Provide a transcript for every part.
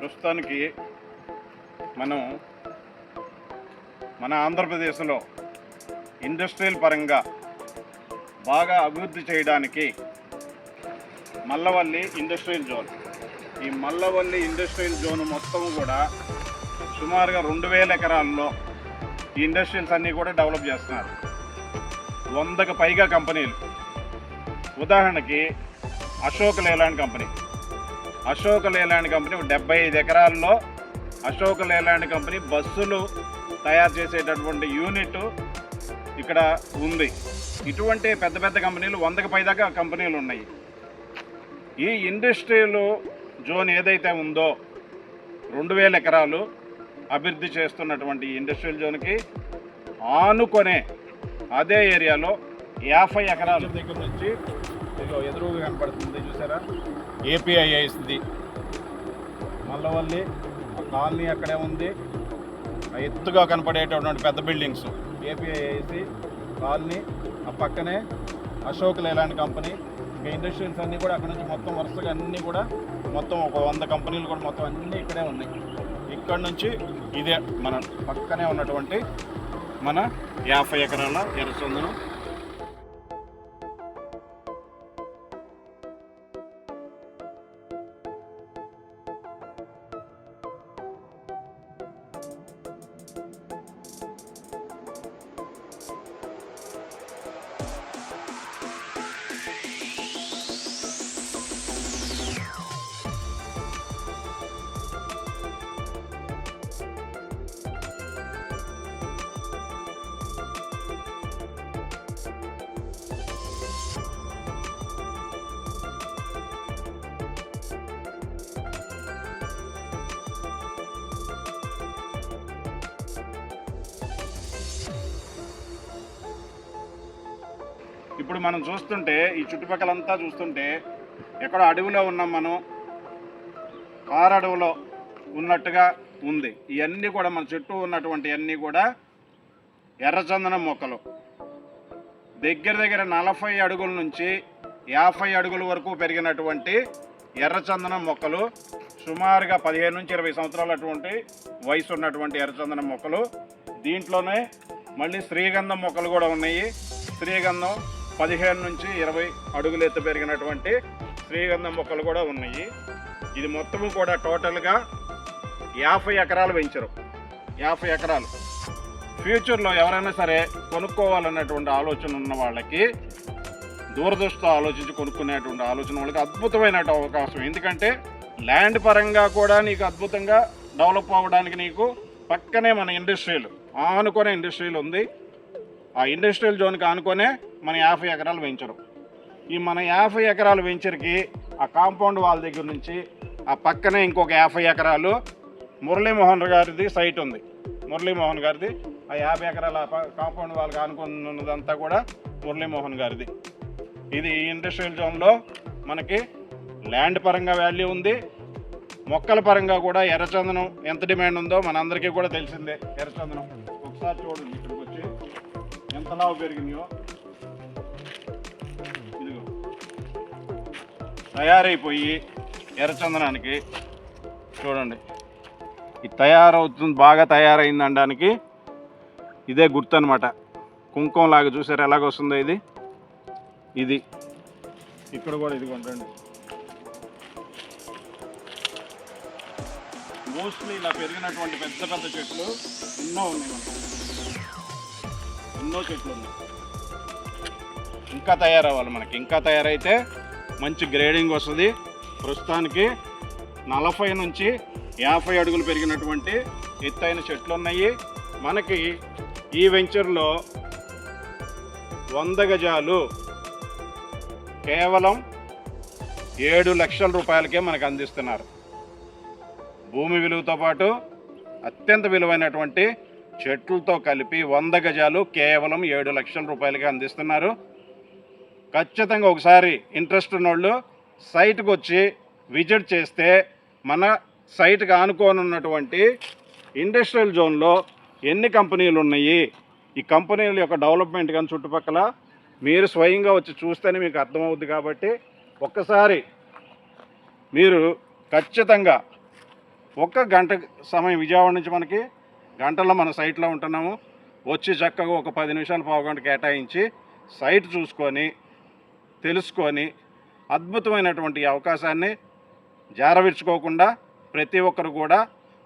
ప్రస్తుతానికి మనం మన ఆంధ్రప్రదేశ్లో ఇండస్ట్రియల్ పరంగా బాగా అభివృద్ధి చేయడానికి మల్లవల్లి ఇండస్ట్రియల్ జోన్, ఈ మల్లవల్లి ఇండస్ట్రియల్ జోన్ మొత్తం కూడా సుమారుగా 2000 ఎకరాల్లో ఈ ఇండస్ట్రియల్స్ అన్నీ కూడా డెవలప్ చేస్తున్నారు. 100కు పైగా కంపెనీలు. ఉదాహరణకి అశోక్ లేలాండ్ కంపెనీ 75 ఎకరాల్లో అశోక్ లేలాండ్ కంపెనీ బస్సులు తయారు చేసేటటువంటి యూనిట్ ఇక్కడ ఉంది. ఇటువంటి పెద్ద పెద్ద కంపెనీలు 100కు పైదాకా కంపెనీలు ఉన్నాయి. ఈ ఇండస్ట్రియల్ జోన్ ఏదైతే ఉందో 2000 ఎకరాలు అభివృద్ధి చేస్తున్నటువంటి ఇండస్ట్రియల్ జోన్కి ఆనుకొనే అదే ఏరియాలో 50 ఎకరాల దగ్గర నుంచి ఎదురుగా కనపడుతుంది చూసారా, ఏపీఐఐస్ది మల్లవల్లి కాలనీ అక్కడే ఉంది. ఎత్తుగా కనపడేటటువంటి పెద్ద బిల్డింగ్స్ ఏపీఐఐసి కాలనీ, ఆ పక్కనే అశోక్ లేలాండ్ కంపెనీ. ఇంకా ఇండస్ట్రియల్స్ అన్నీ కూడా అక్కడ నుంచి మొత్తం వరుసగా అన్నీ కూడా మొత్తం ఒక 100 కంపెనీలు కూడా మొత్తం అన్నీ ఇక్కడే ఉన్నాయి. ఇక్కడ నుంచి ఇదే మన పక్కనే ఉన్నటువంటి మన 50 ఎకరాల ఎర్రచందనం. ఇప్పుడు మనం చూస్తుంటే ఈ చుట్టుపక్కలంతా చూస్తుంటే ఎక్కడో అడవిలో ఉన్నాం మనం, కారు అడవిలో ఉన్నట్టుగా ఉంది. ఇవన్నీ కూడా మన చుట్టూ ఉన్నటువంటి అన్నీ కూడా ఎర్రచందనం మొక్కలు. దగ్గర దగ్గర 40 అడుగుల నుంచి 50 అడుగుల వరకు పెరిగినటువంటి ఎర్రచందనం మొక్కలు, సుమారుగా 15 నుంచి 20 సంవత్సరాలు అటువంటి వయసు ఉన్నటువంటి ఎర్రచందనం మొక్కలు. దీంట్లోనే మళ్ళీ శ్రీగంధం మొక్కలు కూడా ఉన్నాయి. శ్రీగంధం 15 నుంచి 20 అడుగులు ఎత్తు పెరిగినటువంటి శ్రీగంధం మొక్కలు కూడా ఉన్నాయి. ఇది మొత్తము కూడా టోటల్గా 50 ఎకరాలు పెంచరు. 50 ఎకరాలు ఫ్యూచర్లో ఎవరైనా సరే కొనుక్కోవాలన్నటువంటి ఆలోచన ఉన్న వాళ్ళకి, దూరదృష్టితో ఆలోచించి కొనుక్కునేటువంటి ఆలోచన వాళ్ళకి అద్భుతమైన అవకాశం. ఎందుకంటే ల్యాండ్ పరంగా కూడా నీకు అద్భుతంగా డెవలప్ అవ్వడానికి నీకు పక్కనే మన ఇండస్ట్రియల్ ఆనుకునే ఇండస్ట్రియల్ ఉంది. ఆ ఇండస్ట్రియల్ జోన్కి ఆనుకొనే మన 50 ఎకరాలు వెంచరు. ఈ మన 50 ఎకరాల వెంచర్కి ఆ కాంపౌండ్ వాల్ దగ్గర నుంచి ఆ పక్కనే ఇంకొక 50 ఎకరాలు మురళీమోహన్ గారిది సైట్ ఉంది. మురళీమోహన్ గారిది ఆ 50 ఎకరాల కాంపౌండ్ వాల్కి ఆనుకున్నదంతా కూడా మురళీమోహన్ గారిది. ఇది ఇండస్ట్రియల్ జోన్లో మనకి ల్యాండ్ పరంగా వాల్యూ ఉంది. మొక్కల పరంగా కూడా ఎర్రచందనం ఎంత డిమాండ్ ఉందో మనందరికీ కూడా తెలిసిందే. ఎర్రచందనం ఒకసారి చూడండి, ఇక్కడికి వచ్చి ఎంత లావు పెరిగినాయో. ఇదిగో తయారైపోయి ఎర్రచందనానికి చూడండి, ఇది తయారవుతుంది, బాగా తయారైంది అనడానికి ఇదే గుర్తు అనమాట. కుంకుమ లాగా చూసారు ఎలాగొస్తుందో ఇది. ఇది ఇక్కడ కూడా ఇది కొంటండి. మోస్ట్లీ ఇలా పెరిగినటువంటి పెద్ద పెద్ద చెట్లు ఎన్నో ఉన్నాయి మనకు, ఎన్నో చెట్లు ఉన్నాయి. ఇంకా తయారవ్వాలి మనకి. ఇంకా తయారైతే మంచి గ్రేడింగ్ వస్తుంది. ప్రస్తుతానికి 40 నుంచి 50 అడుగులు పెరిగినటువంటి ఎత్తైన చెట్లు ఉన్నాయి మనకి. ఈ వెంచర్లో 100 గజాలు కేవలం 7 లక్షల రూపాయలకే మనకు అందిస్తున్నారు. భూమి విలువతో పాటు అత్యంత విలువైనటువంటి చెట్లతో కలిపి 100 గజాలు కేవలం 7 లక్షల రూపాయలకి అందిస్తున్నారు. ఖచ్చితంగా ఒకసారి ఇంట్రెస్ట్ ఉన్నోళ్ళు సైట్కి వచ్చి విజిట్ చేస్తే మన సైట్కి ఆనుకోనున్నటువంటి ఇండస్ట్రియల్ జోన్లో ఎన్ని కంపెనీలు ఉన్నాయి, ఈ కంపెనీల యొక్క డెవలప్మెంట్ కానీ చుట్టుపక్కల మీరు స్వయంగా వచ్చి చూస్తేనే మీకు అర్థమవుద్ది. కాబట్టి ఒక్కసారి మీరు ఖచ్చితంగా ఒక్క గంట సమయం విజయవాడ నుంచి మనకి గంటల్లో మన సైట్లో ఉంటున్నాము. వచ్చి చక్కగా ఒక 10 నిమిషాలు పావుగంట కేటాయించి సైట్ చూసుకొని తెలుసుకొని అద్భుతమైనటువంటి అవకాశాన్ని జారవిడ్చుకోకుండా ప్రతి ఒక్కరు కూడా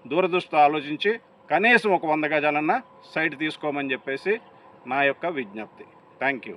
దూరదృష్టితో ఆలోచించి కనీసం ఒక 100 గజాలన్నా సైట్ తీసుకోమని చెప్పేసి నా యొక్క విజ్ఞప్తి. Thank you.